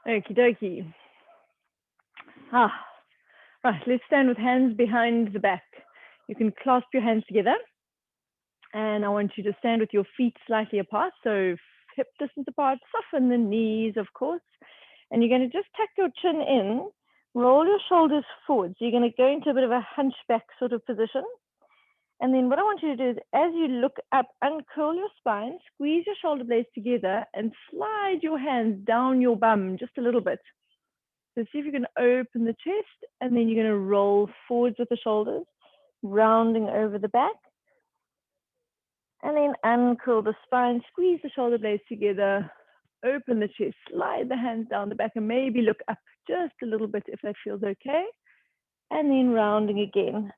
Okie dokie. Right, let's stand with hands behind the back. You can clasp your hands together. And I want you to stand with your feet slightly apart. So hip distance apart, soften the knees, of course. And you're going to just tuck your chin in, roll your shoulders forward. So you're going to go into a bit of a hunchback sort of position. And then what I want you to do is, as you look up, uncurl your spine, squeeze your shoulder blades together, and slide your hands down your bum just a little bit. So see if you can open the chest, and then you're going to roll forwards with the shoulders, rounding over the back. And then uncurl the spine, squeeze the shoulder blades together, open the chest, slide the hands down the back, and maybe look up just a little bit if that feels okay. And then rounding again.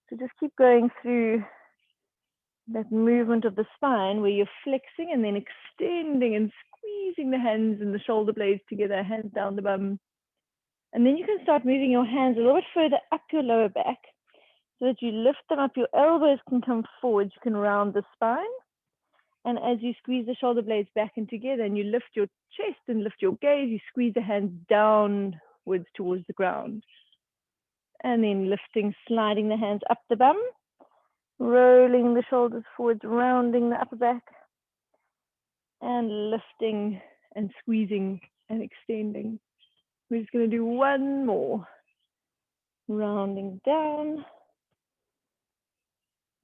So just keep going through that movement of the spine where you're flexing and then extending and squeezing the hands and the shoulder blades together, hands down the bum. And then you can start moving your hands a little bit further up your lower back so that you lift them up. Your elbows can come forward. You can round the spine. And as you squeeze the shoulder blades back in together and you lift your chest and lift your gaze, you squeeze the hands downwards towards the ground. And then lifting, sliding the hands up the bum, rolling the shoulders forwards, rounding the upper back, and lifting and squeezing and extending. We're just going to do one more. Rounding down.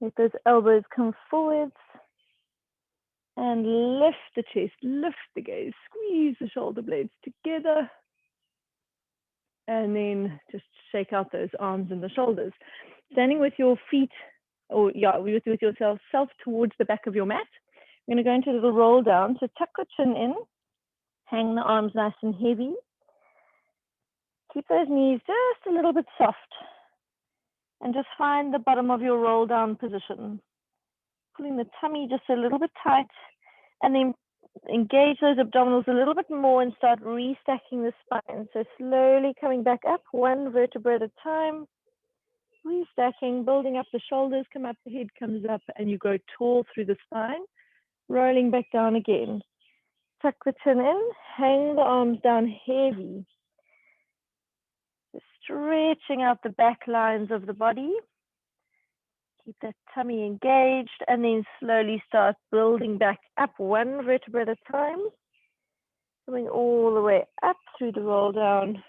Let those elbows come forwards. And lift the chest, lift the gaze, squeeze the shoulder blades together. And then just shake out those arms and the shoulders. Standing with your feet, or with yourself towards the back of your mat. We're going to go into a little roll down. So tuck your chin in, hang the arms nice and heavy. Keep those knees just a little bit soft. And just find the bottom of your roll down position. Pulling the tummy just a little bit tight. And then engage those abdominals a little bit more and start restacking the spine. So slowly coming back up, one vertebra at a time. Restacking, building up the shoulders, come up, the head comes up, and you go tall through the spine. Rolling back down again. Tuck the chin in, hang the arms down heavy. Stretching out the back lines of the body. Keep that tummy engaged, and then slowly start building back up one vertebra at a time. Coming all the way up through the roll down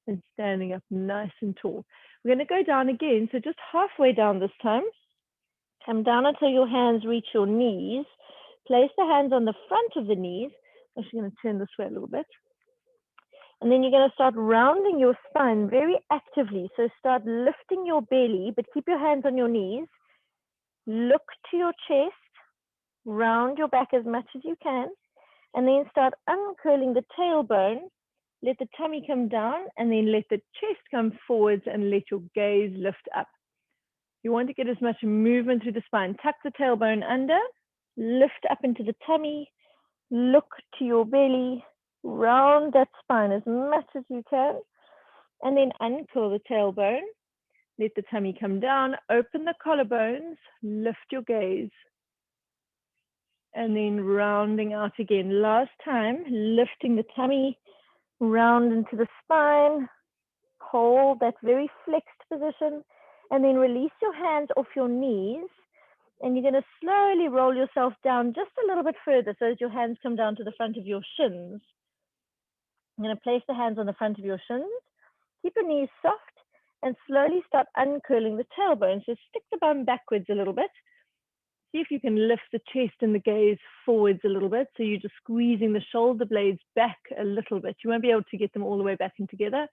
and standing up nice and tall. We're going to go down again, so just halfway down this time. Come down until your hands reach your knees. Place the hands on the front of the knees. I'm actually going to turn this way a little bit. And then you're going to start rounding your spine very actively. So start lifting your belly, but keep your hands on your knees. Look to your chest. Round your back as much as you can. And then start uncurling the tailbone. Let the tummy come down, and then let the chest come forwards and let your gaze lift up. You want to get as much movement through the spine. Tuck the tailbone under, lift up into the tummy, look to your belly, round that spine as much as you can, and then uncurl the tailbone. Let the tummy come down, open the collarbones, lift your gaze, and then rounding out again. Last time, lifting the tummy, round into the spine, hold that very flexed position, and then release your hands off your knees, and you're going to slowly roll yourself down just a little bit further so that your hands come down to the front of your shins. I'm going to place the hands on the front of your shins, keep your knees soft, and slowly start uncurling the tailbone. So stick the bum backwards a little bit. See if you can lift the chest and the gaze forwards a little bit. So you're just squeezing the shoulder blades back a little bit. You won't be able to get them all the way back in together.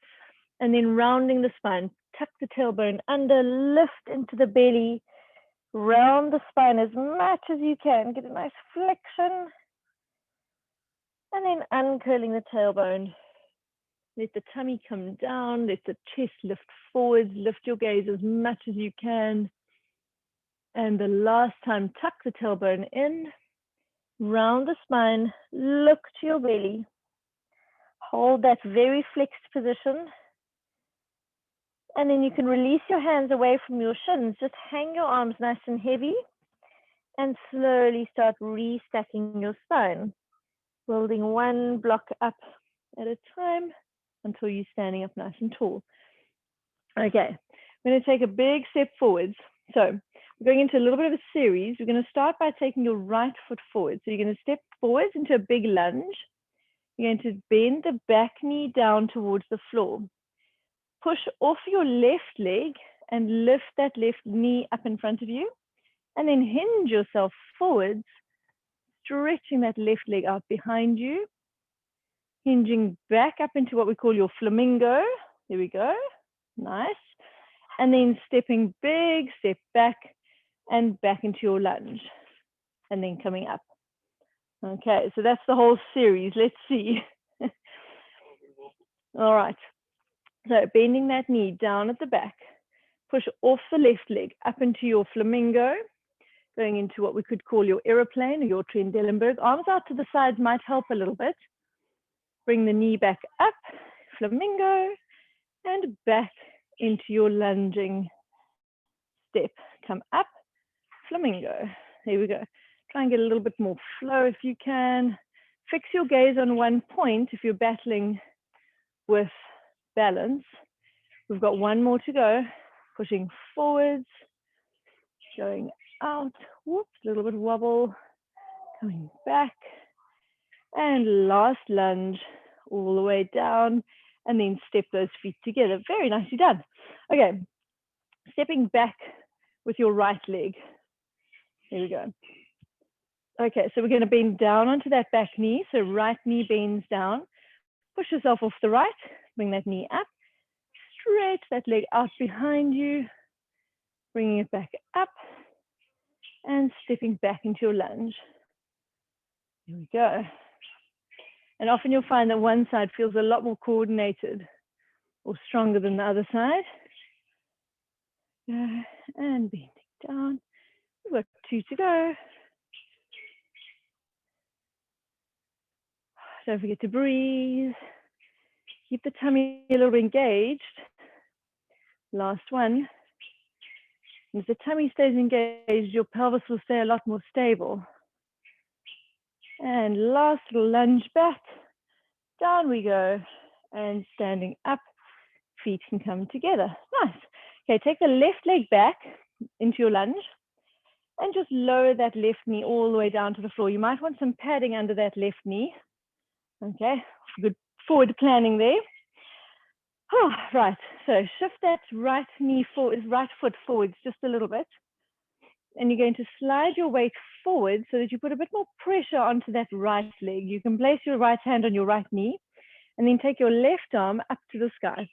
And then rounding the spine, tuck the tailbone under, lift into the belly, round the spine as much as you can. Get a nice flexion. And then uncurling the tailbone. Let the tummy come down, let the chest lift forwards, lift your gaze as much as you can. And the last time, tuck the tailbone in, round the spine, look to your belly. Hold that very flexed position. And then you can release your hands away from your shins. Just hang your arms nice and heavy and slowly start restacking your spine. Building one block up at a time until you're standing up nice and tall. Okay, we're going to take a big step forwards. So we're going into a little bit of a series. We're going to start by taking your right foot forward. So you're going to step forwards into a big lunge. You're going to bend the back knee down towards the floor. Push off your left leg and lift that left knee up in front of you. And then hinge yourself forwards, stretching that left leg out behind you. Hinging back up into what we call your flamingo. There we go. Nice. And then stepping big step back and back into your lunge. And then coming up. Okay, so that's the whole series. Let's see. All right. So bending that knee down at the back. Push off the left leg up into your flamingo. Going into what we could call your aeroplane or your Trendelenburg. Arms out to the sides might help a little bit. Bring the knee back up, flamingo, and back into your lunging step. Come up, flamingo. There we go. Try and get a little bit more flow if you can. Fix your gaze on one point if you're battling with balance. We've got one more to go. Pushing forwards, going out. Whoops, a little bit wobble. Coming back. And last lunge, all the way down, and then step those feet together. Very nicely done. Okay, stepping back with your right leg. Here we go. Okay, so we're going to bend down onto that back knee. So right knee bends down. Push yourself off the right. Bring that knee up. Stretch that leg out behind you. Bringing it back up. And stepping back into your lunge. Here we go. And often you'll find that one side feels a lot more coordinated or stronger than the other side. And bending down. We've got 2 to go. Don't forget to breathe. Keep the tummy a little bit engaged. Last one. And if the tummy stays engaged, your pelvis will stay a lot more stable. And last little lunge back. Down we go. And standing up, feet can come together. Nice. Okay, take the left leg back into your lunge. And just lower that left knee all the way down to the floor. You might want some padding under that left knee. Okay, good forward planning there. Oh, right, so shift that right knee forward, right foot forwards just a little bit. And you're going to slide your weight forward so that you put a bit more pressure onto that right leg. You can place your right hand on your right knee and then take your left arm up to the sky.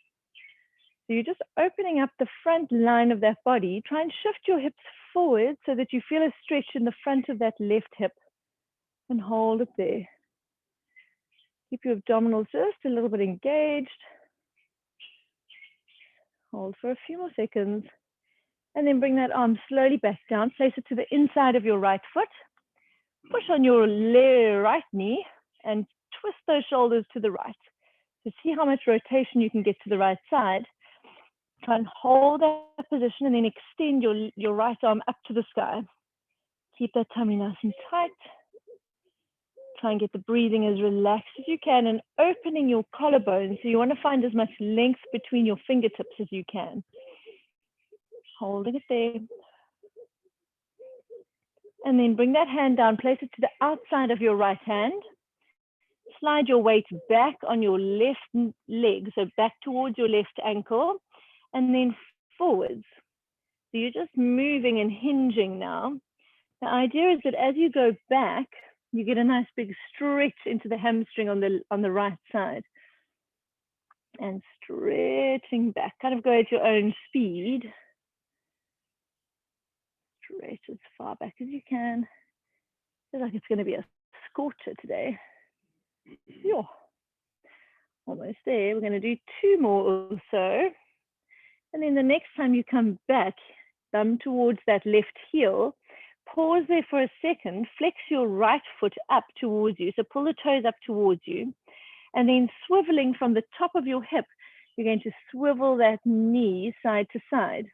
So you're just opening up the front line of that body. Try and shift your hips forward so that you feel a stretch in the front of that left hip and hold it there. Keep your abdominals just a little bit engaged. Hold for a few more seconds. And then bring that arm slowly back down. Place it to the inside of your right foot. Push on your right knee and twist those shoulders to the right. So see how much rotation you can get to the right side. Try and hold that position and then extend your right arm up to the sky. Keep that tummy nice and tight. Try and get the breathing as relaxed as you can and opening your collarbone. So you want to find as much length between your fingertips as you can. Holding it there. And then bring that hand down, place it to the outside of your right hand. Slide your weight back on your left leg, so back towards your left ankle, and then forwards. So you're just moving and hinging now. The idea is that as you go back, you get a nice big stretch into the hamstring on the right side. And stretching back, kind of go at your own speed. Stretch as far back as you can. Feels like it's going to be a scorcher today. Yeah. Almost there. We're going to do 2 more or so. And then the next time you come back, thumb towards that left heel, pause there for a second, flex your right foot up towards you. So pull the toes up towards you. And then swiveling from the top of your hip, you're going to swivel that knee side to side.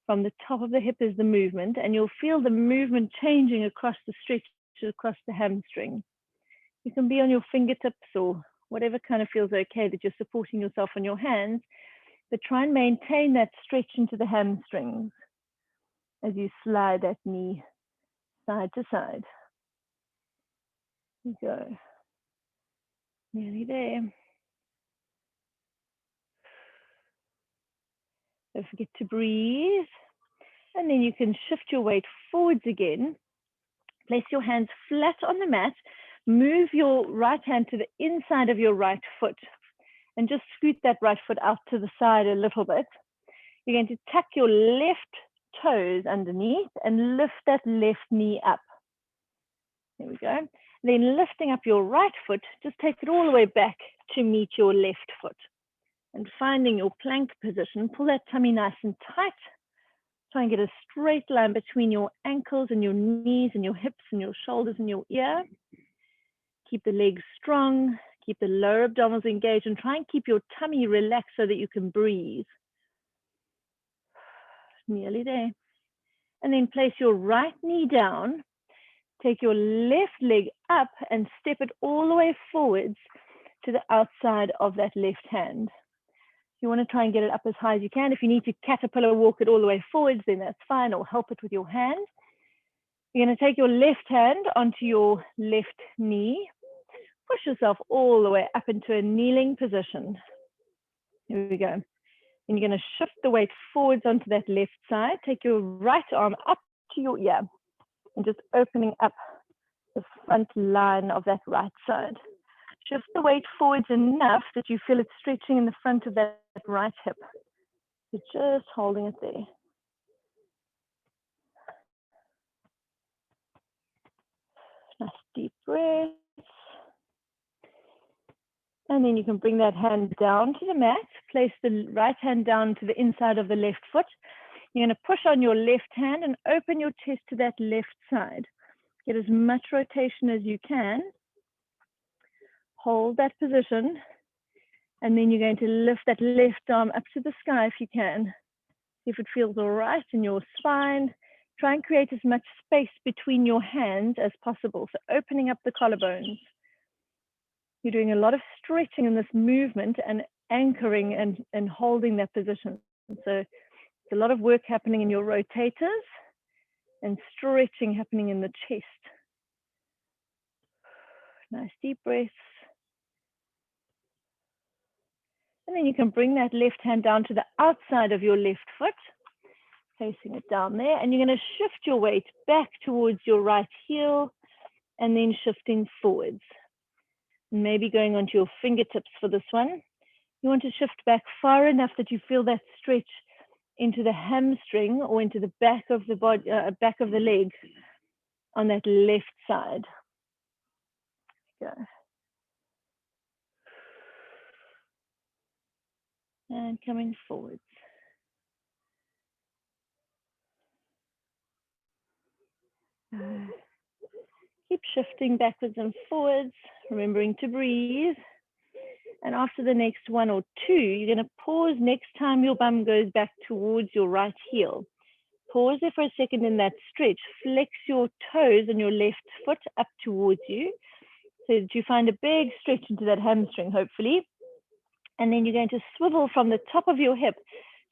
From the top of the hip is the movement, and you'll feel the movement changing across the stretch, across the hamstring. You can be on your fingertips or whatever kind of feels okay, that you're supporting yourself on your hands, but try and maintain that stretch into the hamstrings as you slide that knee side to side. There you go. Nearly there. Don't forget to breathe. And then you can shift your weight forwards again. Place your hands flat on the mat. Move your right hand to the inside of your right foot. And just scoot that right foot out to the side a little bit. You're going to tuck your left toes underneath and lift that left knee up. There we go. Then lifting up your right foot, just take it all the way back to meet your left foot. And finding your plank position, pull that tummy nice and tight. Try and get a straight line between your ankles and your knees and your hips and your shoulders and your ear. Keep the legs strong, keep the lower abdominals engaged, and try and keep your tummy relaxed so that you can breathe. Nearly there. And then place your right knee down. Take your left leg up and step it all the way forwards to the outside of that left hand. You want to try and get it up as high as you can. If you need to caterpillar walk it all the way forwards, then that's fine, or help it with your hand. You're going to take your left hand onto your left knee. Push yourself all the way up into a kneeling position. Here we go. And you're going to shift the weight forwards onto that left side. Take your right arm up to your ear and just opening up the front line of that right side. Shift the weight forwards enough that you feel it stretching in the front of that right hip. So just holding it there. Nice deep breath. And then you can bring that hand down to the mat. Place the right hand down to the inside of the left foot. You're going to push on your left hand and open your chest to that left side. Get as much rotation as you can. Hold that position. And then you're going to lift that left arm up to the sky if you can. See if it feels all right in your spine. Try and create as much space between your hands as possible. So opening up the collarbones. You're doing a lot of stretching in this movement and anchoring and holding that position. So there's a lot of work happening in your rotators and stretching happening in the chest. Nice deep breaths. And then you can bring that left hand down to the outside of your left foot, placing it down there. And you're going to shift your weight back towards your right heel and then shifting forwards. Maybe going onto your fingertips for this one. You want to shift back far enough that you feel that stretch into the hamstring or into the back of the body, back of the leg on that left side. Go. And coming forwards. Keep shifting backwards and forwards, remembering to breathe. And after the next one or two, you're going to pause next time your bum goes back towards your right heel. Pause there for a second in that stretch. Flex your toes on your left foot up towards you so that you find a big stretch into that hamstring, hopefully. And then you're going to swivel from the top of your hip,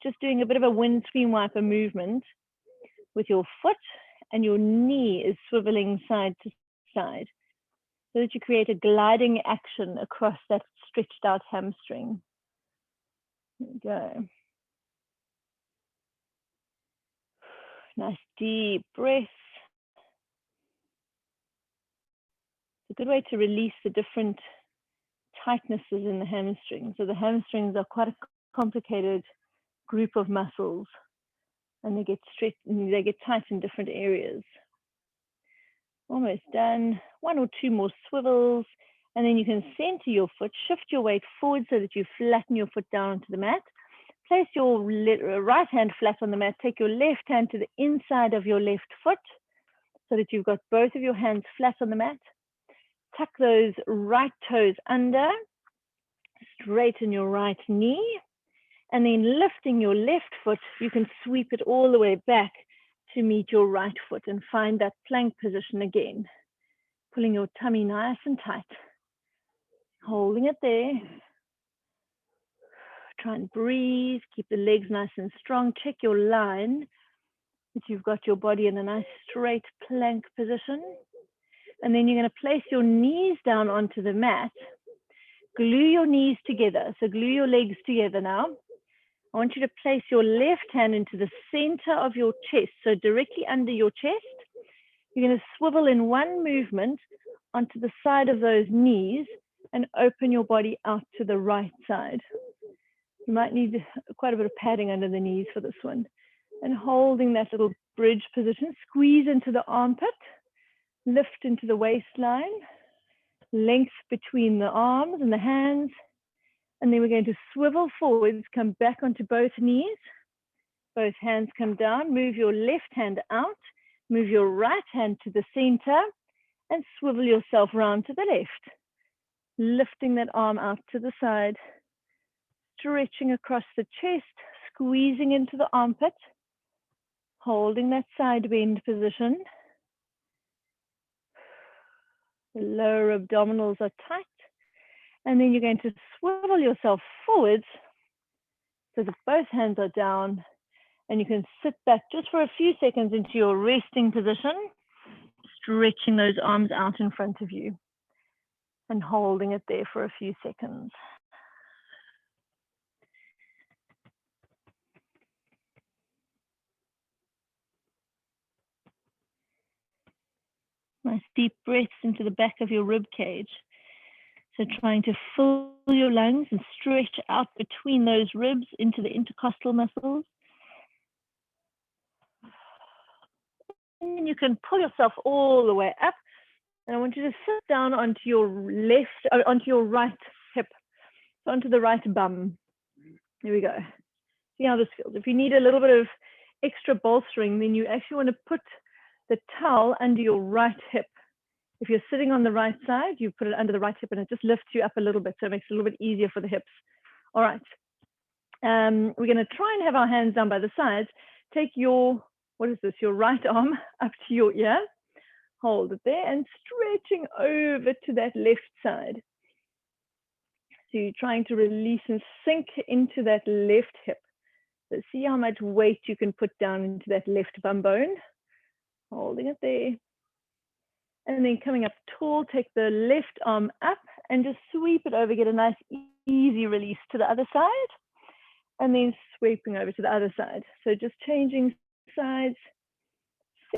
just doing a bit of a windscreen wiper movement with your foot, and your knee is swiveling side to side so that you create a gliding action across that stretched out hamstring. There we go. Nice deep breath. It's a good way to release the different tightnesses in the hamstrings. So the hamstrings are quite a complicated group of muscles, and they get stretched, they get tight in different areas. Almost done. One or two more swivels, and then you can center your foot, shift your weight forward so that you flatten your foot down onto the mat. Place your right hand flat on the mat. Take your left hand to the inside of your left foot so that you've got both of your hands flat on the mat. Tuck those right toes under, straighten your right knee, and then lifting your left foot, you can sweep it all the way back to meet your right foot and find that plank position again. Pulling your tummy nice and tight. Holding it there. Try and breathe, keep the legs nice and strong. Check your line, that you've got your body in a nice straight plank position. And then you're going to place your knees down onto the mat. Glue your knees together. So glue your legs together now. I want you to place your left hand into the center of your chest, so directly under your chest. You're going to swivel in one movement onto the side of those knees and open your body out to the right side. You might need quite a bit of padding under the knees for this one. And holding that little bridge position, squeeze into the armpit, lift into the waistline, length between the arms and the hands. And then we're going to swivel forwards, come back onto both knees. Both hands come down, move your left hand out, move your right hand to the center, and swivel yourself round to the left. Lifting that arm out to the side, stretching across the chest, squeezing into the armpit, holding that side bend position. The lower abdominals are tight. And then you're going to swivel yourself forwards so that both hands are down. And you can sit back just for a few seconds into your resting position, stretching those arms out in front of you and holding it there for a few seconds. Nice deep breaths into the back of your rib cage. So trying to fill your lungs and stretch out between those ribs into the intercostal muscles. And you can pull yourself all the way up. And I want you to sit down onto your onto your right hip, so onto the right bum. Here we go. See how this feels. If you need a little bit of extra bolstering, then you actually want to put the towel under your right hip. If you're sitting on the right side, you put it under the right hip and it just lifts you up a little bit, so it makes it a little bit easier for the hips. All right. We're going to try and have our hands down by the sides. Take your, what is this, your right arm up to your ear. Hold it there and stretching over to that left side. So you're trying to release and sink into that left hip. So see how much weight you can put down into that left bum bone. Holding it there. And then coming up tall, take the left arm up and just sweep it over, get a nice easy release to the other side. And then sweeping over to the other side. So just changing sides,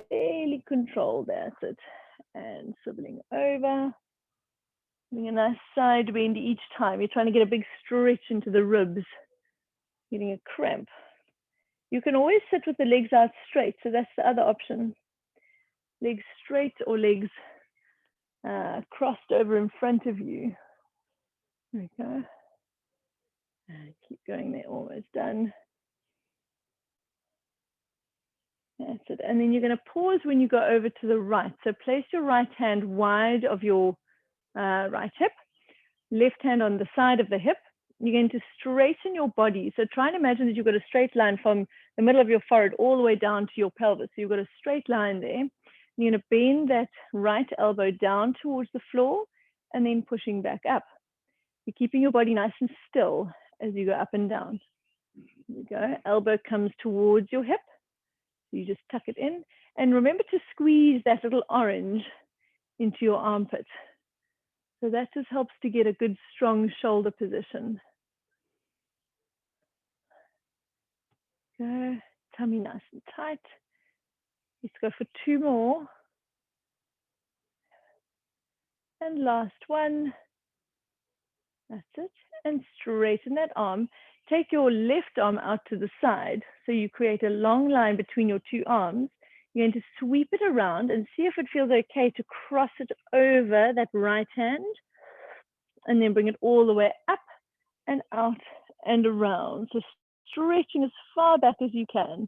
fairly controlled, that's it. And swiveling over. Getting a nice side bend each time. You're trying to get a big stretch into the ribs. Getting a cramp. You can always sit with the legs out straight, so that's the other option. Legs straight or legs crossed over in front of you. There we go. Keep going there, almost done. That's it. And then you're going to pause when you go over to the right. So place your right hand wide of your right hip, left hand on the side of the hip. You're going to straighten your body. So try and imagine that you've got a straight line from the middle of your forehead all the way down to your pelvis. So you've got a straight line there. You're going to bend that right elbow down towards the floor and then pushing back up. You're keeping your body nice and still as you go up and down. There you go. Elbow comes towards your hip. You just tuck it in. And remember to squeeze that little orange into your armpit. So that just helps to get a good strong shoulder position. Go. Tummy nice and tight. Let's go for 2 more. And last one. That's it. And straighten that arm. Take your left arm out to the side. So you create a long line between your 2 arms. You're going to sweep it around and see if it feels okay to cross it over that right hand. And then bring it all the way up and out and around. So stretching as far back as you can.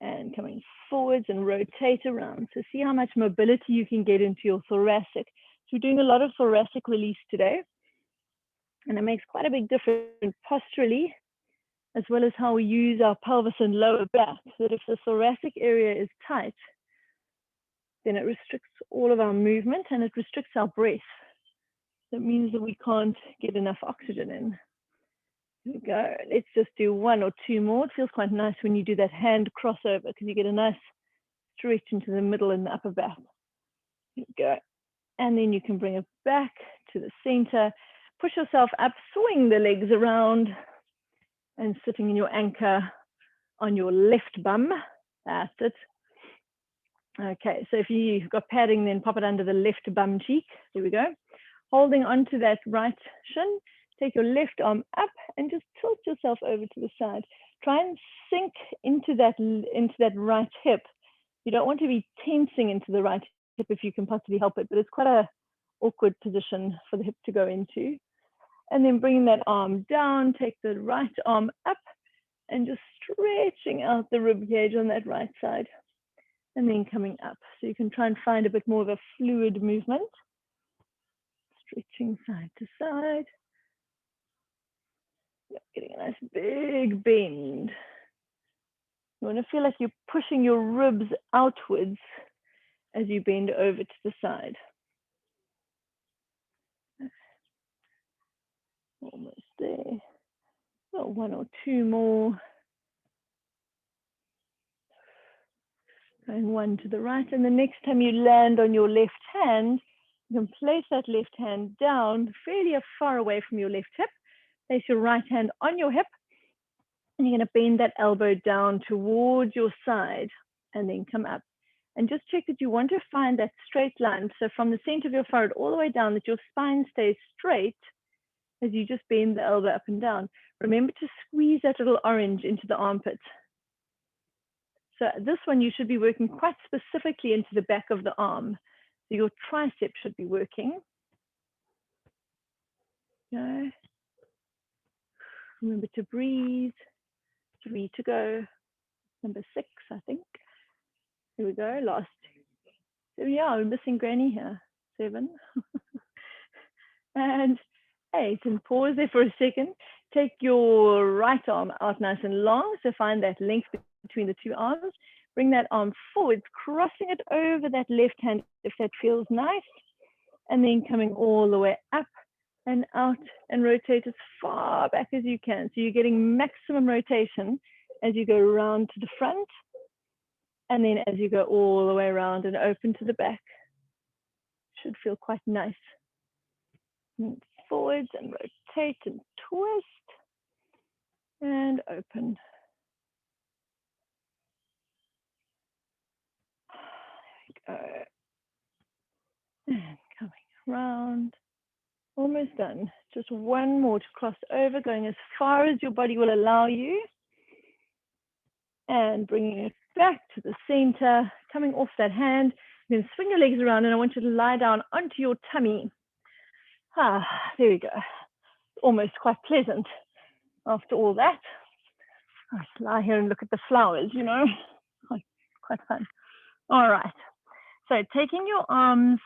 And coming forwards and rotate around. So see how much mobility you can get into your thoracic. So we're doing a lot of thoracic release today. And it makes quite a big difference posturally, as well as how we use our pelvis and lower back. So that if the thoracic area is tight, then it restricts all of our movement and it restricts our breath. That means that we can't get enough oxygen in. Here we go. Let's just do 1 or 2 more. It feels quite nice when you do that hand crossover because you get a nice stretch into the middle and the upper back. Here we go. And then you can bring it back to the center. Push yourself up, swing the legs around, and sitting in your anchor on your left bum. That's it. Okay, so if you've got padding, then pop it under the left bum cheek. There we go. Holding onto that right shin, take your left arm up and just tilt yourself over to the side. Try and sink into that right hip. You don't want to be tensing into the right hip if you can possibly help it, but it's quite a awkward position for the hip to go into. And then bringing that arm down, take the right arm up and just stretching out the rib cage on that right side. And then coming up. So you can try and find a bit more of a fluid movement. Stretching side to side. Getting a nice big bend. You want to feel like you're pushing your ribs outwards as you bend over to the side. Almost there. Well, 1 or 2 more. Going 1 to the right. And the next time you land on your left hand, you can place that left hand down fairly far away from your left hip. Place your right hand on your hip. And you're going to bend that elbow down towards your side and then come up. And just check that you want to find that straight line. So from the center of your forehead all the way down, that your spine stays straight as you just bend the elbow up and down. Remember to squeeze that little orange into the armpit. So this one, you should be working quite specifically into the back of the arm. So your tricep should be working. Okay. Remember to breathe. 3 to go. Number 6, I think. Here we go, last. So yeah, we're missing Granny here. 7. And 8. And pause there for a second. Take your right arm out nice and long. So find that length between the 2 arms. Bring that arm forward, crossing it over that left hand if that feels nice. And then coming all the way up and out and rotate as far back as you can. So you're getting maximum rotation as you go around to the front. And then as you go all the way around and open to the back. Should feel quite nice. And forwards and rotate and twist. And open. There we go. And coming around. Almost done. Just 1 more to cross over, going as far as your body will allow you. And bringing it back to the center, coming off that hand. You can swing your legs around and I want you to lie down onto your tummy. There we go. Almost quite pleasant after all that. I just lie here and look at the flowers, you know. Quite fun. All right. So taking your arms,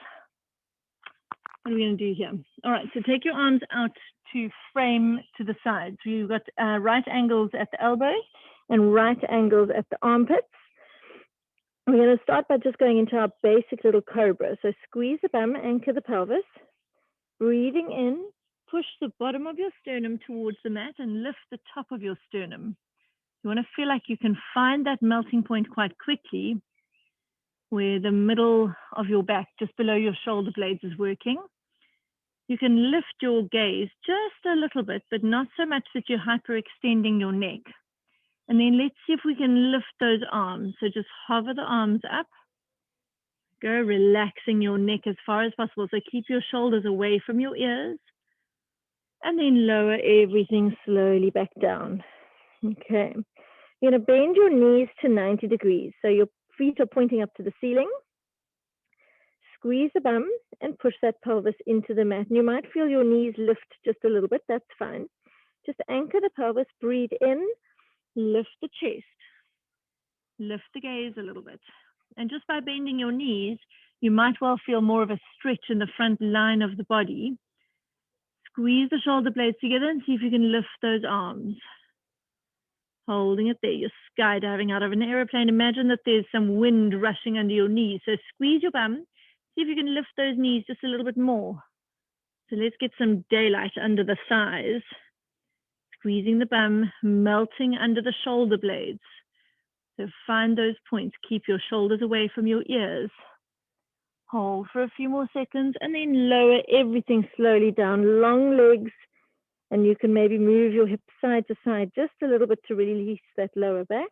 what are we going to do here? All right, so take your arms out to frame to the side. So you've got right angles at the elbows and right angles at the armpits. We're going to start by just going into our basic little cobra. So squeeze the bum, anchor the pelvis, breathing in, push the bottom of your sternum towards the mat and lift the top of your sternum. You want to feel like you can find that melting point quite quickly where the middle of your back, just below your shoulder blades, is working. You can lift your gaze just a little bit, but not so much that you're hyperextending your neck. And then let's see if we can lift those arms. So just hover the arms up. Go relaxing your neck as far as possible. So keep your shoulders away from your ears. And then lower everything slowly back down. Okay. You're going to bend your knees to 90 degrees. So your feet are pointing up to the ceiling. Squeeze the bum and push that pelvis into the mat. And you might feel your knees lift just a little bit. That's fine. Just anchor the pelvis, breathe in, lift the chest, lift the gaze a little bit. And just by bending your knees, you might well feel more of a stretch in the front line of the body. Squeeze the shoulder blades together and see if you can lift those arms. Holding it there, you're skydiving out of an aeroplane. Imagine that there's some wind rushing under your knees. So squeeze your bum. See if you can lift those knees just a little bit more. So let's get some daylight under the thighs. Squeezing the bum, melting under the shoulder blades. So find those points. Keep your shoulders away from your ears. Hold for a few more seconds and then lower everything slowly down. Long legs, and you can maybe move your hips side to side just a little bit to release that lower back.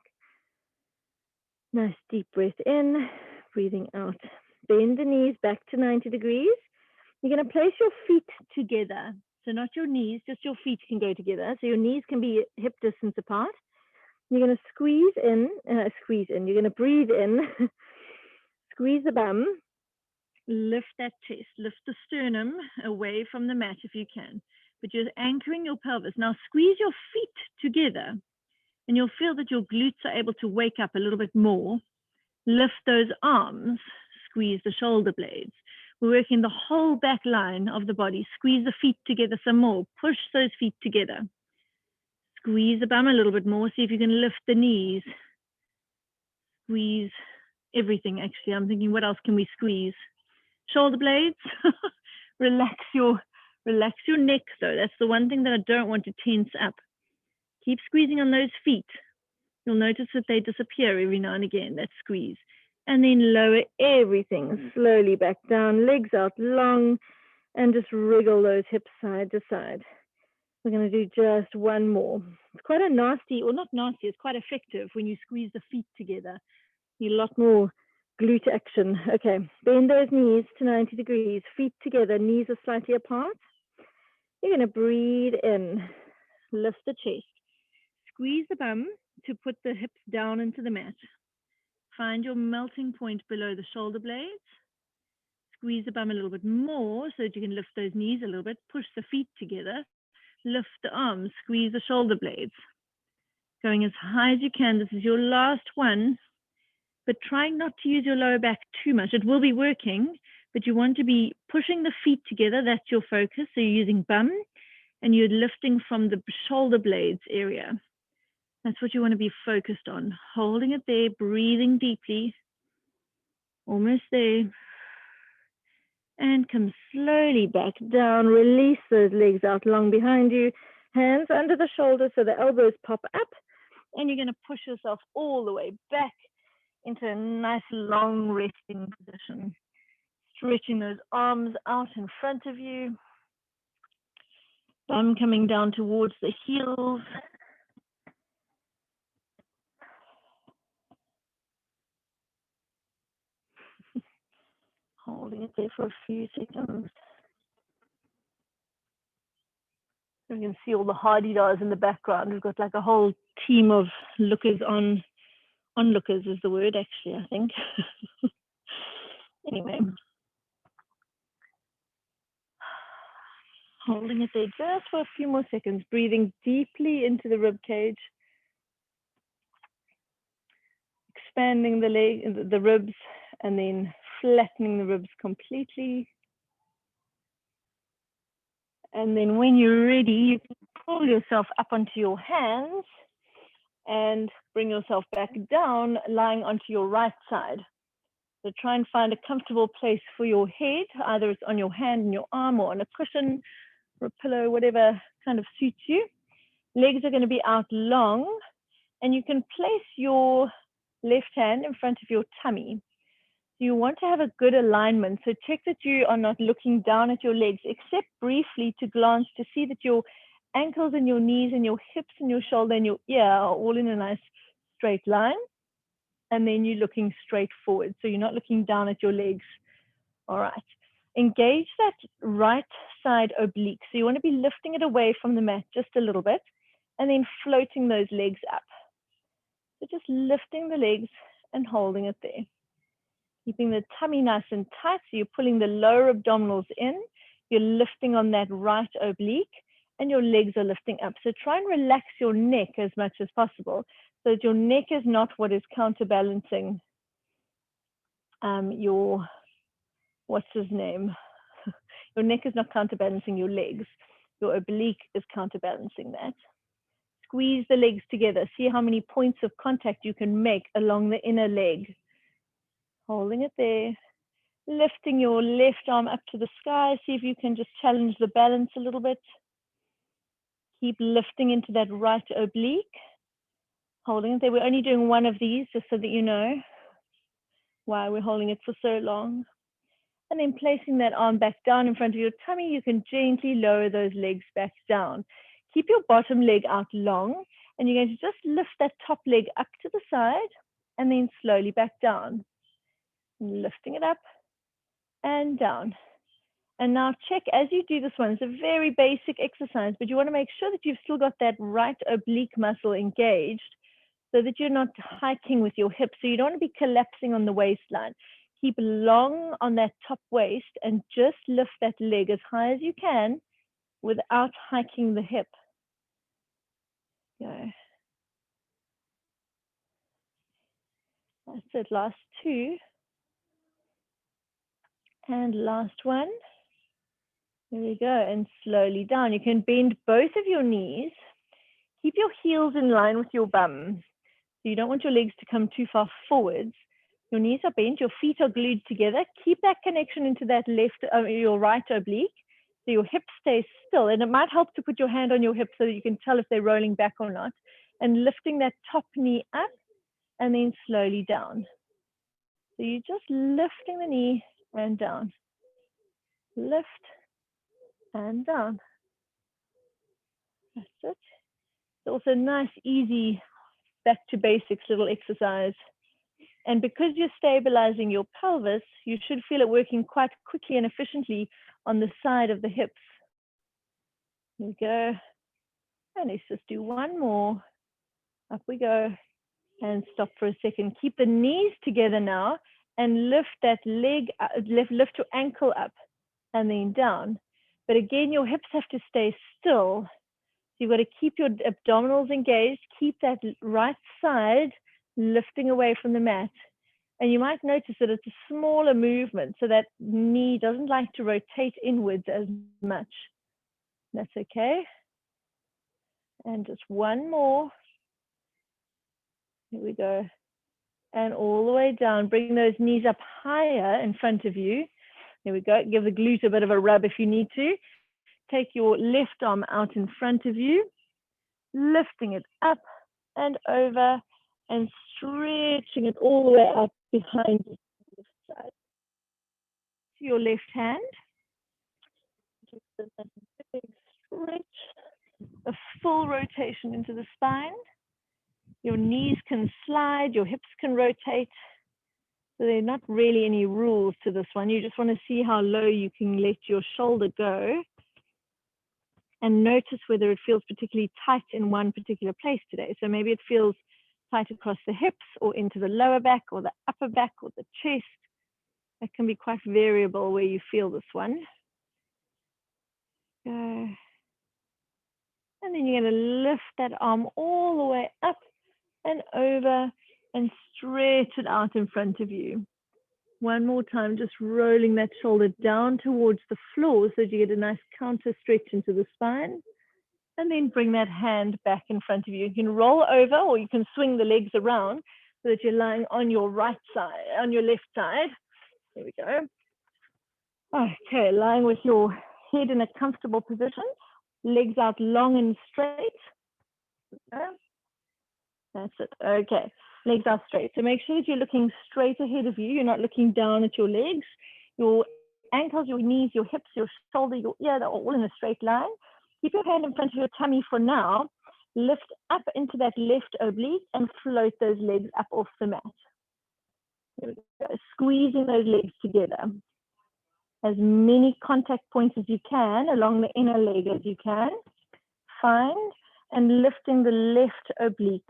Nice deep breath in, breathing out. Bend the knees back to 90 degrees. You're going to place your feet together. So not your knees, just your feet can go together. So your knees can be hip distance apart. You're going to squeeze in. You're going to breathe in, squeeze the bum, lift that chest, lift the sternum away from the mat if you can. But you're anchoring your pelvis. Now squeeze your feet together and you'll feel that your glutes are able to wake up a little bit more. Lift those arms, squeeze the shoulder blades. We're working the whole back line of the body. Squeeze the feet together some more. Push those feet together. Squeeze the bum a little bit more. See if you can lift the knees. Squeeze everything, actually. I'm thinking, what else can we squeeze? Shoulder blades. Relax your neck, though. That's the one thing that I don't want to tense up. Keep squeezing on those feet. You'll notice that they disappear every now and again, that squeeze. And then lower everything slowly back down, legs out long, and just wriggle those hips side to side. We're going to do just one more. It's quite a nasty, or not nasty, it's quite effective when you squeeze the feet together. You a lot more glute action. Okay, bend those knees to 90 degrees, feet together, knees are slightly apart. You're going to breathe in, lift the chest, squeeze the bum to put the hips down into the mat. Find your melting point below the shoulder blades. Squeeze the bum a little bit more so that you can lift those knees a little bit. Push the feet together. Lift the arms. Squeeze the shoulder blades. Going as high as you can. This is your last one. But trying not to use your lower back too much. It will be working, but you want to be pushing the feet together. That's your focus. So you're using bum and you're lifting from the shoulder blades area. That's what you want to be focused on. Holding it there, breathing deeply. Almost there. And come slowly back down. Release those legs out long behind you. Hands under the shoulders so the elbows pop up. And you're going to push yourself all the way back into a nice long resting position. Stretching those arms out in front of you. Bum coming down towards the heels. Holding it there for a few seconds. You can see all the hardy-dars in the background. We've got like a whole team of lookers on. Onlookers is the word, actually, I think. Anyway. Holding it there just for a few more seconds. Breathing deeply into the rib cage. Expanding the ribs and then flattening the ribs completely. And then when you're ready, you can pull yourself up onto your hands and bring yourself back down, lying onto your right side. So try and find a comfortable place for your head. Either it's on your hand and your arm or on a cushion or a pillow, whatever kind of suits you. Legs are going to be out long, and you can place your left hand in front of your tummy. You want to have a good alignment. So check that you are not looking down at your legs, except briefly to glance to see that your ankles and your knees and your hips and your shoulder and your ear are all in a nice straight line. And then you're looking straight forward. So you're not looking down at your legs. All right. Engage that right side oblique. So you want to be lifting it away from the mat just a little bit and then floating those legs up. So just lifting the legs and holding it there. Keeping the tummy nice and tight. So you're pulling the lower abdominals in. You're lifting on that right oblique and your legs are lifting up. So try and relax your neck as much as possible so that your neck is not what is counterbalancing your, what's his name? Your neck is not counterbalancing your legs. Your oblique is counterbalancing that. Squeeze the legs together. See how many points of contact you can make along the inner leg. Holding it there. Lifting your left arm up to the sky. See if you can just challenge the balance a little bit. Keep lifting into that right oblique. Holding it there. We're only doing one of these just so that you know why we're holding it for so long. And then placing that arm back down in front of your tummy, you can gently lower those legs back down. Keep your bottom leg out long, and you're going to just lift that top leg up to the side and then slowly back down. Lifting it up and down. And now check as you do this one. It's a very basic exercise, but you want to make sure that you've still got that right oblique muscle engaged so that you're not hiking with your hips. So you don't want to be collapsing on the waistline. Keep long on that top waist and just lift that leg as high as you can without hiking the hip. Go. That's it. Last two. And last one. There we go. And slowly down. You can bend both of your knees. Keep your heels in line with your bum. So you don't want your legs to come too far forwards. Your knees are bent, your feet are glued together. Keep that connection into that your right oblique, so your hips stay still. And it might help to put your hand on your hip so that you can tell if they're rolling back or not. And lifting that top knee up and then slowly down. So you're just lifting the knee and down. Lift and down. That's it. It's also a nice, easy, back to basics little exercise. And because you're stabilizing your pelvis, you should feel it working quite quickly and efficiently on the side of the hips. Here we go. And let's just do one more. Up we go. And stop for a second. Keep the knees together now and lift that leg, lift your ankle up and then down. But again, your hips have to stay still. So you've got to keep your abdominals engaged. Keep that right side lifting away from the mat. And you might notice that it's a smaller movement, so that knee doesn't like to rotate inwards as much. That's okay. And just one more. Here we go. And all the way down. Bring those knees up higher in front of you. There we go. Give the glute a bit of a rub if you need to. Take your left arm out in front of you, lifting it up and over and stretching it all the way up behind you. Side. To your left hand. Just a big stretch, a full rotation into the spine. Your knees can slide, your hips can rotate. So there are not really any rules to this one. You just want to see how low you can let your shoulder go and notice whether it feels particularly tight in one particular place today. So maybe it feels tight across the hips or into the lower back or the upper back or the chest. That can be quite variable where you feel this one. Go. And then you're going to lift that arm all the way up and over and stretch it out in front of you. One more time, just rolling that shoulder down towards the floor so that you get a nice counter stretch into the spine. And then bring that hand back in front of you. You can roll over or you can swing the legs around so that you're lying on your right side, on your left side. There we go. Okay, lying with your head in a comfortable position. Legs out long and straight. Okay. That's it. Okay, legs are straight. So make sure that you're looking straight ahead of you. You're not looking down at your legs. Your ankles, your knees, your hips, your shoulder, your ear, they're all in a straight line. Keep your hand in front of your tummy for now. Lift up into that left oblique and float those legs up off the mat. There we go. Squeezing those legs together. As many contact points as you can along the inner leg as you can. Find and lifting the left oblique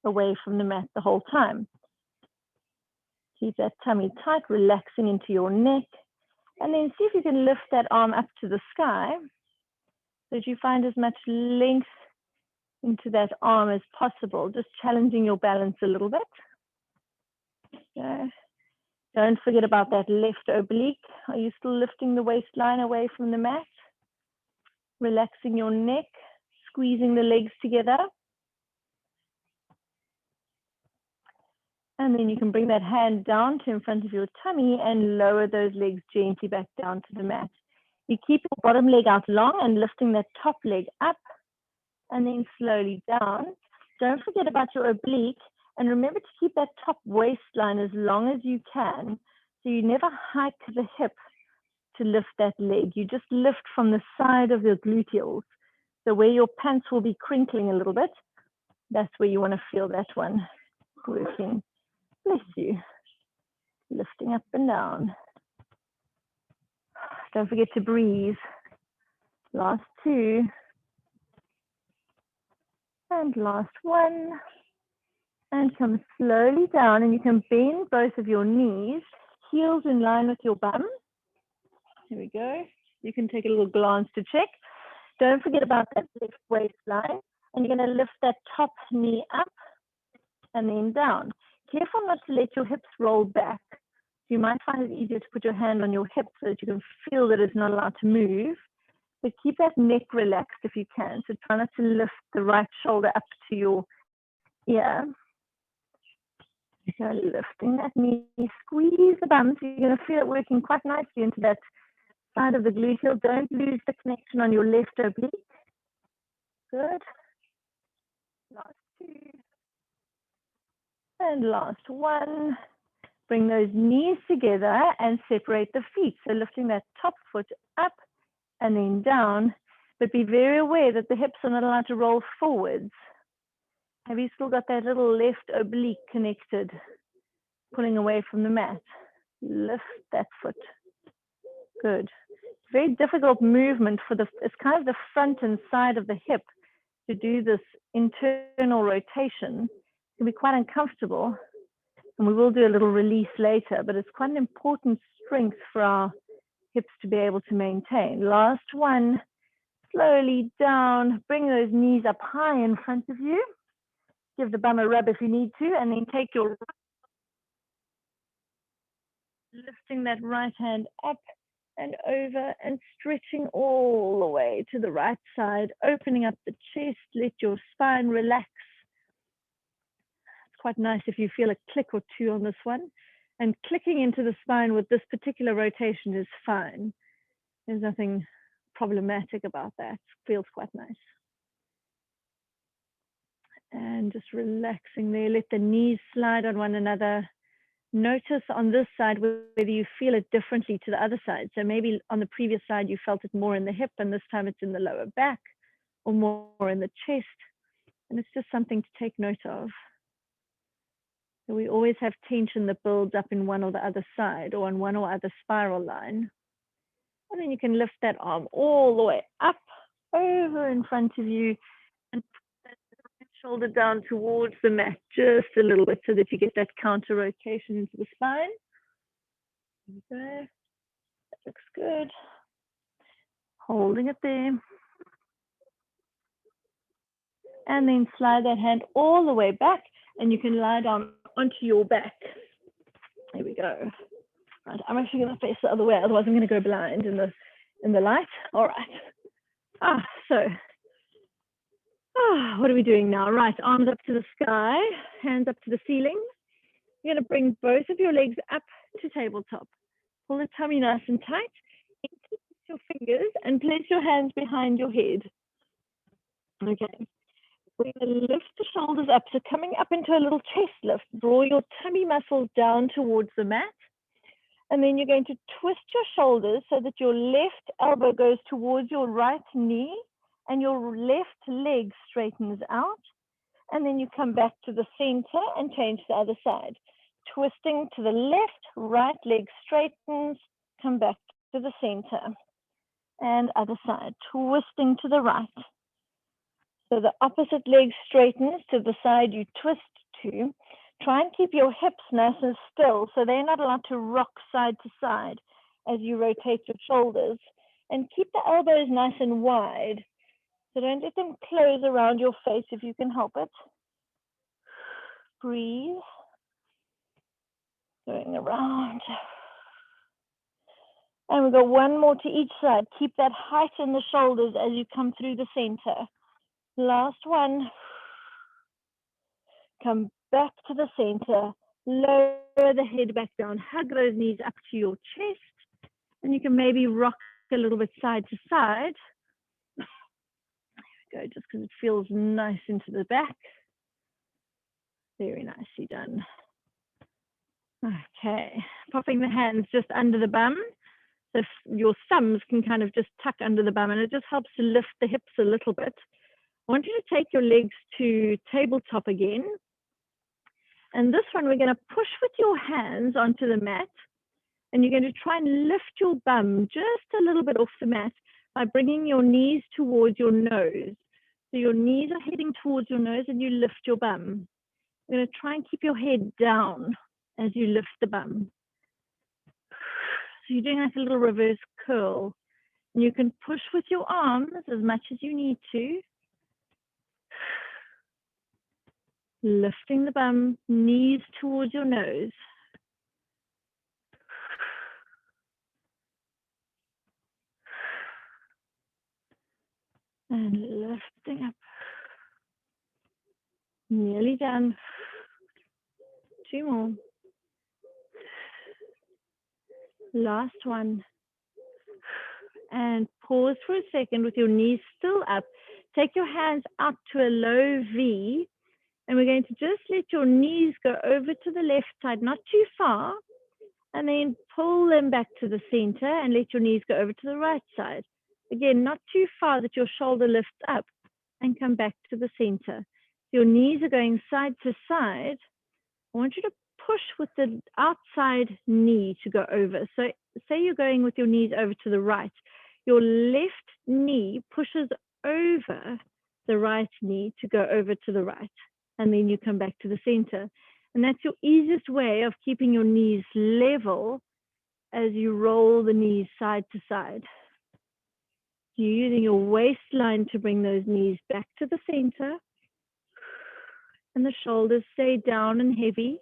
away from the mat the whole time. Keep that tummy tight, relaxing into your neck. And then see if you can lift that arm up to the sky so that you find as much length into that arm as possible, just challenging your balance a little bit. Okay. Don't forget about that left oblique. Are you still lifting the waistline away from the mat? Relaxing your neck, squeezing the legs together. And then you can bring that hand down to in front of your tummy and lower those legs gently back down to the mat. You keep your bottom leg out long and lifting that top leg up and then slowly down. Don't forget about your oblique, and remember to keep that top waistline as long as you can. So you never hike the hip to lift that leg. You just lift from the side of your gluteals. So where your pants will be crinkling a little bit, that's where you want to feel that one working. Bless you. Lifting up and down. Don't forget to breathe. Last two. And last one. And come slowly down, and you can bend both of your knees, heels in line with your bum. Here we go. You can take a little glance to check. Don't forget about that left waistline. And you're going to lift that top knee up and then down. Careful not to let your hips roll back. You might find it easier to put your hand on your hip so that you can feel that it's not allowed to move. But keep that neck relaxed if you can. So try not to lift the right shoulder up to your ear. So lifting that knee, squeeze the bum. So you're going to feel it working quite nicely into that side of the gluteal. Don't lose the connection on your left oblique. Good. Last two. And last one. Bring those knees together and separate the feet. So lifting that top foot up and then down. But be very aware that the hips are not allowed to roll forwards. Have you still got that little left oblique connected, pulling away from the mat? Lift that foot. Good. Very difficult movement for it's kind of the front and side of the hip to do this internal rotation. It can be quite uncomfortable, and we will do a little release later, but it's quite an important strength for our hips to be able to maintain. Last one, slowly down, bring those knees up high in front of you. Give the bum a rub if you need to, and then take your lifting that right hand up and over and stretching all the way to the right side, opening up the chest, let your spine relax. It's quite nice if you feel a click or two on this one. And clicking into the spine with this particular rotation is fine. There's nothing problematic about that. It feels quite nice. And just relaxing there, let the knees slide on one another. Notice on this side whether you feel it differently to the other side. So maybe on the previous side you felt it more in the hip, and this time it's in the lower back or more in the chest. And it's just something to take note of. So we always have tension that builds up in one or the other side or on one or other spiral line. And then you can lift that arm all the way up, over in front of you, and shoulder down towards the mat just a little bit so that you get that counter rotation into the spine. There. That looks good. Holding it there. And then slide that hand all the way back, and you can lie down onto your back. There we go. Right, I'm actually going to face the other way, otherwise I'm going to go blind in the light. All right. What are we doing now? Right, arms up to the sky, hands up to the ceiling. You're going to bring both of your legs up to tabletop. Pull the tummy nice and tight. Interlace your fingers and place your hands behind your head. Okay. We're going to lift the shoulders up. So coming up into a little chest lift, draw your tummy muscles down towards the mat. And then you're going to twist your shoulders so that your left elbow goes towards your right knee and your left leg straightens out. And then you come back to the center and change the other side. Twisting to the left, right leg straightens, come back to the center. And other side, twisting to the right. So the opposite leg straightens to the side you twist to. Try and keep your hips nice and still so they're not allowed to rock side to side as you rotate your shoulders. And keep the elbows nice and wide. So don't let them close around your face if you can help it. Breathe. Going around. And we've got one more to each side. Keep that height in the shoulders as you come through the center. Last one. Come back to the center. Lower the head back down, hug those knees up to your chest, and you can maybe rock a little bit side to side. There we go, just because it feels nice into the back. Very nicely done. Okay, popping the hands just under the bum. So your thumbs can kind of just tuck under the bum, and it just helps to lift the hips a little bit. I want you to take your legs to tabletop again. And this one, we're going to push with your hands onto the mat. And you're going to try and lift your bum just a little bit off the mat by bringing your knees towards your nose. So your knees are heading towards your nose and you lift your bum. You're going to try and keep your head down as you lift the bum. So you're doing like a little reverse curl. And you can push with your arms as much as you need to. Lifting the bum, knees towards your nose. And lifting up. Nearly done. 2 more. Last one. And pause for a second with your knees still up. Take your hands out to a low V. And we're going to just let your knees go over to the left side, not too far. And then pull them back to the center and let your knees go over to the right side. Again, not too far that your shoulder lifts up, and come back to the center. Your knees are going side to side. I want you to push with the outside knee to go over. So say you're going with your knees over to the right. Your left knee pushes over the right knee to go over to the right. And then you come back to the center. And that's your easiest way of keeping your knees level as you roll the knees side to side. You're using your waistline to bring those knees back to the center. And the shoulders stay down and heavy.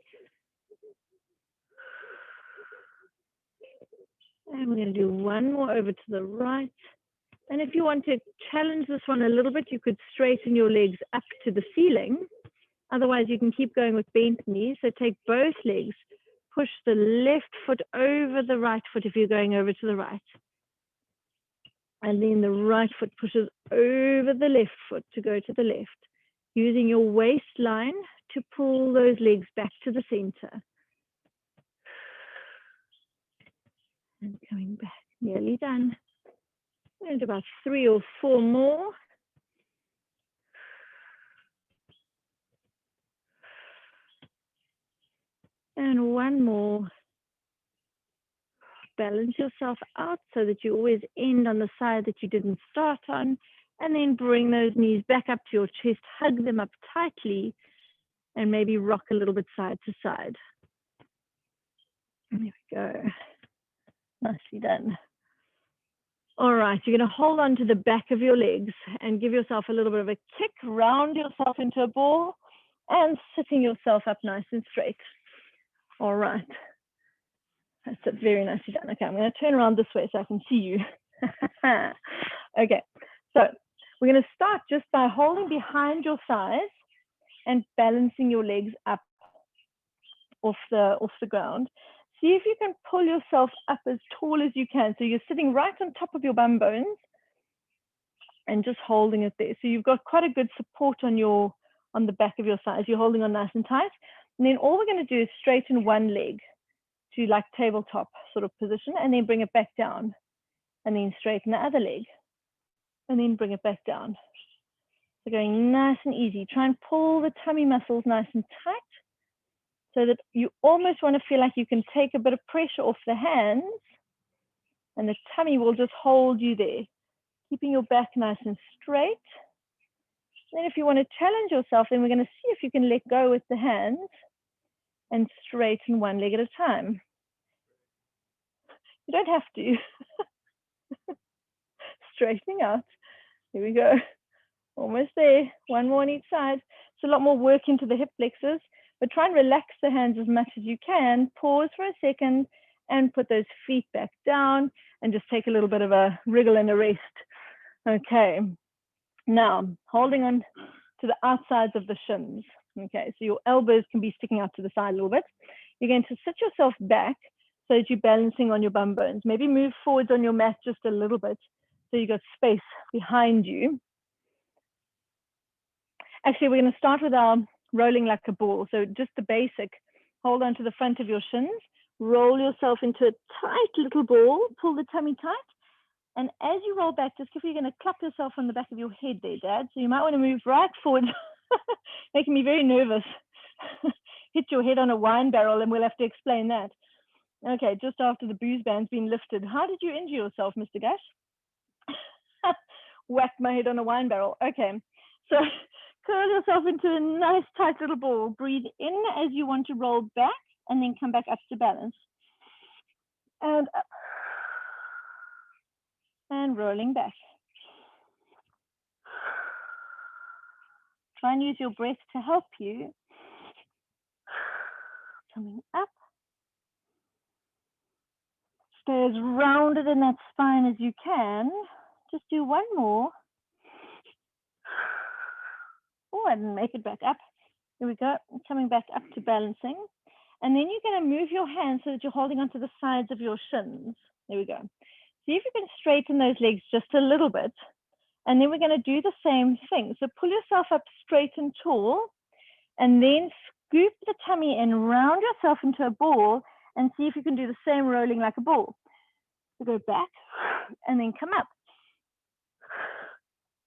And we're going to do one more over to the right. And if you want to challenge this one a little bit, you could straighten your legs up to the ceiling. Otherwise, you can keep going with bent knees. So take both legs, push the left foot over the right foot if you're going over to the right. And then the right foot pushes over the left foot to go to the left, using your waistline to pull those legs back to the center. And coming back, nearly done. And about 3 or 4 more. And one more. Balance yourself out so that you always end on the side that you didn't start on. And then bring those knees back up to your chest, hug them up tightly, and maybe rock a little bit side to side. There we go. Nicely done. All right, you're going to hold on to the back of your legs and give yourself a little bit of a kick, round yourself into a ball, and sitting yourself up nice and straight. All right. That's it, very nicely done. Okay, I'm going to turn around this way so I can see you. Okay, so we're going to start just by holding behind your thighs and balancing your legs up off the ground. See if you can pull yourself up as tall as you can. So you're sitting right on top of your bum bones and just holding it there. So you've got quite a good support on the back of your thighs. You're holding on nice and tight. And then all we're going to do is straighten one leg to like tabletop sort of position, and then bring it back down, and then straighten the other leg, and then bring it back down. So going nice and easy. Try and pull the tummy muscles nice and tight so that you almost want to feel like you can take a bit of pressure off the hands, and the tummy will just hold you there, keeping your back nice and straight. Then if you want to challenge yourself, then we're going to see if you can let go with the hands and straighten one leg at a time. You don't have to. Straightening out. Here we go. Almost there. One more on each side. It's a lot more work into the hip flexors, but try and relax the hands as much as you can. Pause for a second and put those feet back down and just take a little bit of a wriggle and a rest. Okay. Now, holding on to the outsides of the shins. Okay, so your elbows can be sticking out to the side a little bit. You're going to sit yourself back so that you're balancing on your bum bones. Maybe move forwards on your mat just a little bit so you've got space behind you. Actually, we're going to start with our rolling like a ball. So just the basic. Hold on to the front of your shins. Roll yourself into a tight little ball. Pull the tummy tight. And as you roll back, just if you're going to clap yourself on the back of your head there, Dad. So you might want to move right forward, making me very nervous. Hit your head on a wine barrel and we'll have to explain that. Okay, just after the booze ban's been lifted. How did you injure yourself, Mr. Gash? Whacked my head on a wine barrel. Okay, so curl yourself into a nice tight little ball. Breathe in as you want to roll back and then come back up to balance. And up. And rolling back. Try and use your breath to help you. Coming up. Stay as rounded in that spine as you can. Just do one more. Oh, and make it back up. Here we go. Coming back up to balancing. And then you're going to move your hands so that you're holding onto the sides of your shins. There we go. See if you can straighten those legs just a little bit. And then we're going to do the same thing. So pull yourself up straight and tall. And then scoop the tummy in, round yourself into a ball, and see if you can do the same rolling like a ball. So go back and then come up.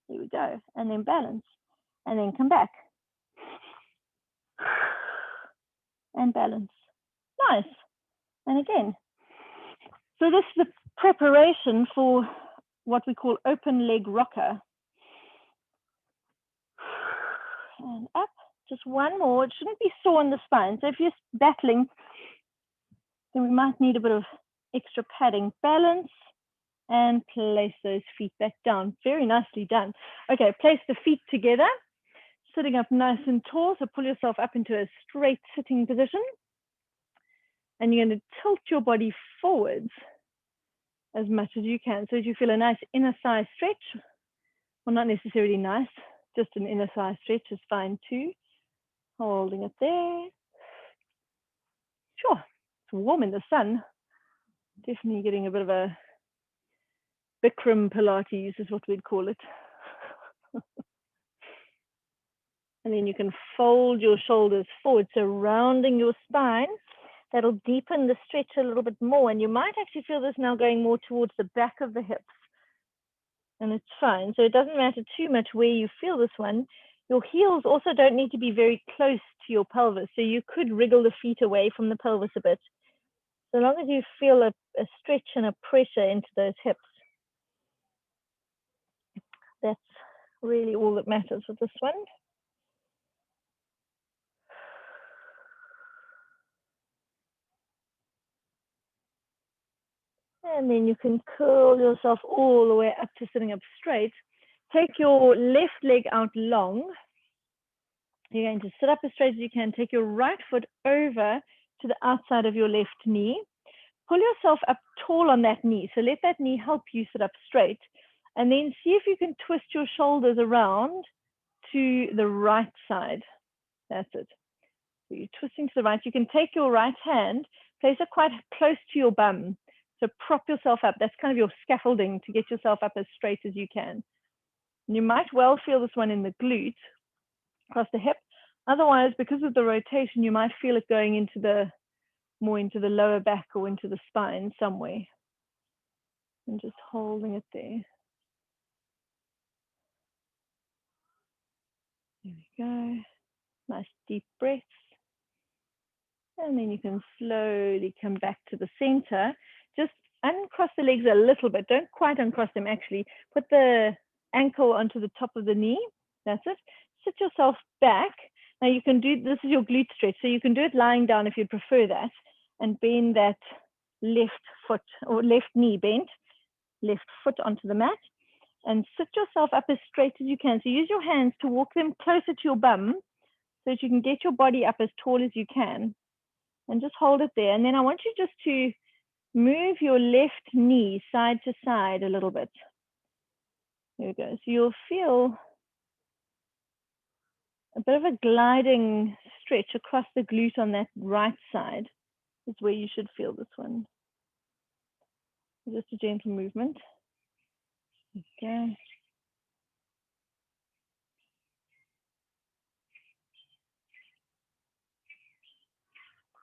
Here we go. And then balance. And then come back. And balance. Nice. And again. So this is the preparation for what we call open leg rocker. And up. Just one more. It shouldn't be sore on the spine. So if you're battling, then we might need a bit of extra padding. Balance. And place those feet back down. Very nicely done. Okay, place the feet together, sitting up nice and tall. So pull yourself up into a straight sitting position. And you're going to tilt your body forwards as much as you can. So as you feel a nice inner thigh stretch, well, not necessarily nice, just an inner thigh stretch is fine too. Holding it there. Sure, it's warm in the sun. Definitely getting a bit of a Bikram Pilates is what we'd call it. And then you can fold your shoulders forward, surrounding your spine. That'll deepen the stretch a little bit more. And you might actually feel this now going more towards the back of the hips. And it's fine. So it doesn't matter too much where you feel this one. Your heels also don't need to be very close to your pelvis. So you could wriggle the feet away from the pelvis a bit. So long as you feel a stretch and a pressure into those hips. That's really all that matters with this one. And then you can curl yourself all the way up to sitting up straight. Take your left leg out long. You're going to sit up as straight as you can. Take your right foot over to the outside of your left knee. Pull yourself up tall on that knee. So let that knee help you sit up straight. And then see if you can twist your shoulders around to the right side. That's it. So you're twisting to the right. You can take your right hand, place it quite close to your bum. So prop yourself up. That's kind of your scaffolding to get yourself up as straight as you can. And you might well feel this one in the glute, across the hip. Otherwise, because of the rotation, you might feel it going into the more into the lower back or into the spine somewhere. And just holding it there. There we go. Nice deep breaths. And then you can slowly come back to the center. Just uncross the legs a little bit. Don't quite uncross them actually. Put the ankle onto the top of the knee. That's it. Sit yourself back. Now you can do, this is your glute stretch. So you can do it lying down if you prefer that. And bend that left foot or left knee bent, left foot onto the mat. And sit yourself up as straight as you can. So use your hands to walk them closer to your bum so that you can get your body up as tall as you can. And just hold it there. And then I want you just to move your left knee side to side a little bit. There we go. So you'll feel a bit of a gliding stretch across the glute on that right side is where you should feel this one. Just a gentle movement. Okay.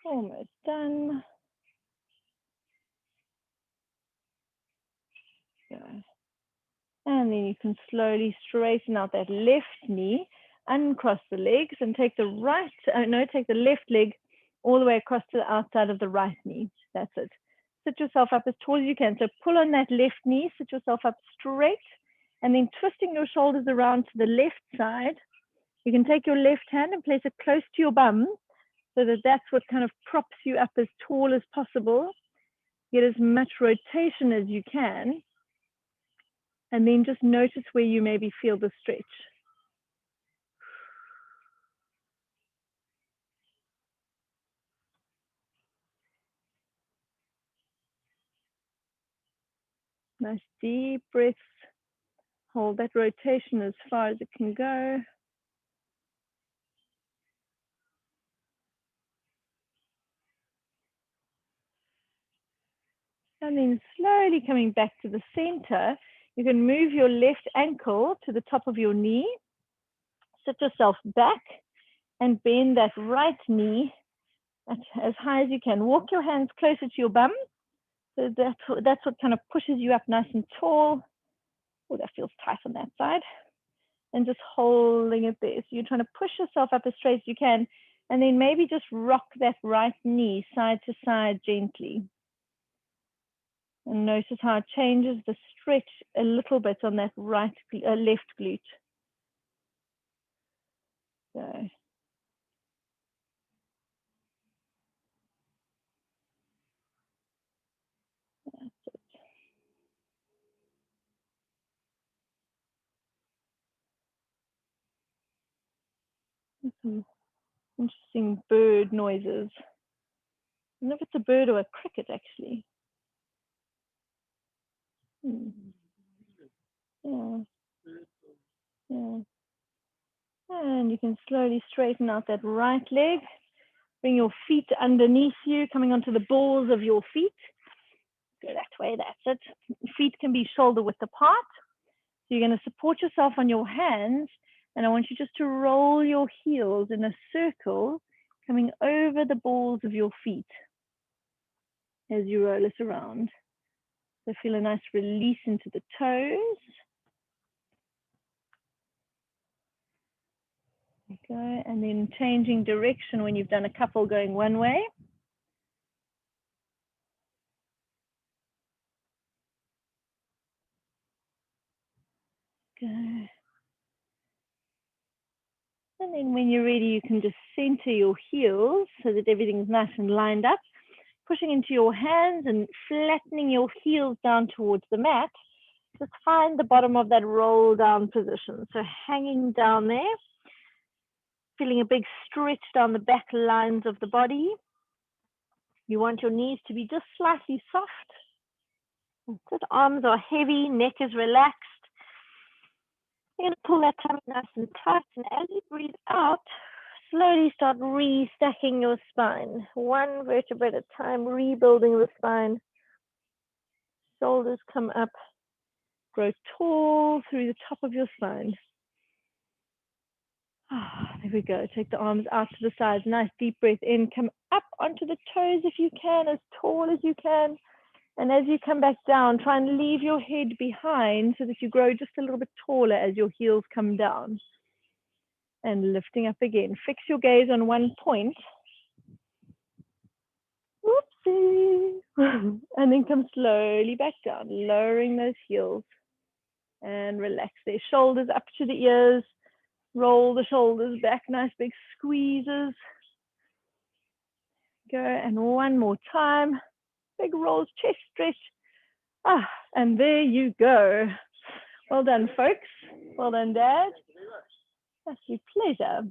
Almost done. Okay. And then you can slowly straighten out that left knee, uncross the legs, and take the take the left leg all the way across to the outside of the right knee. That's it. Sit yourself up as tall as you can. So pull on that left knee, sit yourself up straight, and then twisting your shoulders around to the left side. You can take your left hand and place it close to your bum so that that's what kind of props you up as tall as possible. Get as much rotation as you can. And then just notice where you maybe feel the stretch. Nice deep breaths. Hold that rotation as far as it can go. And then slowly coming back to the center, you can move your left ankle to the top of your knee. Sit yourself back and bend that right knee as high as you can. Walk your hands closer to your bum. So that's what kind of pushes you up nice and tall. Oh, that feels tight on that side. And just holding it there. So you're trying to push yourself up as straight as you can. And then maybe just rock that right knee side to side gently. And notice how it changes the stretch a little bit on that left glute. So. That's it. Some interesting bird noises. I don't know if it's a bird or a cricket, actually. Yeah. Yeah. And you can slowly straighten out that right leg. Bring your feet underneath you, coming onto the balls of your feet. Go that way, that's it. Feet can be shoulder width apart. So you're going to support yourself on your hands, and I want you just to roll your heels in a circle, coming over the balls of your feet as you roll it around. So feel a nice release into the toes. Okay, and then changing direction when you've done a couple going one way. Okay. And then when you're ready, you can just center your heels so that everything's nice and lined up. Pushing into your hands and flattening your heels down towards the mat. Just find the bottom of that roll down position. So hanging down there, feeling a big stretch down the back lines of the body. You want your knees to be just slightly soft. So the arms are heavy, neck is relaxed. You're going to pull that tummy nice and tight, and as you breathe out, slowly start restacking your spine. One vertebra at a time, rebuilding the spine. Shoulders come up, grow tall through the top of your spine. There we go. Take the arms out to the sides. Nice deep breath in. Come up onto the toes if you can, as tall as you can. And as you come back down, try and leave your head behind so that you grow just a little bit taller as your heels come down. And lifting up again. Fix your gaze on one point. Whoopsie. And then come slowly back down, lowering those heels. And relax their shoulders up to the ears. Roll the shoulders back, nice big squeezes. Go, and one more time. Big rolls, chest stretch. And there you go. Well done, folks. Well done, Dad. That's your pleasure.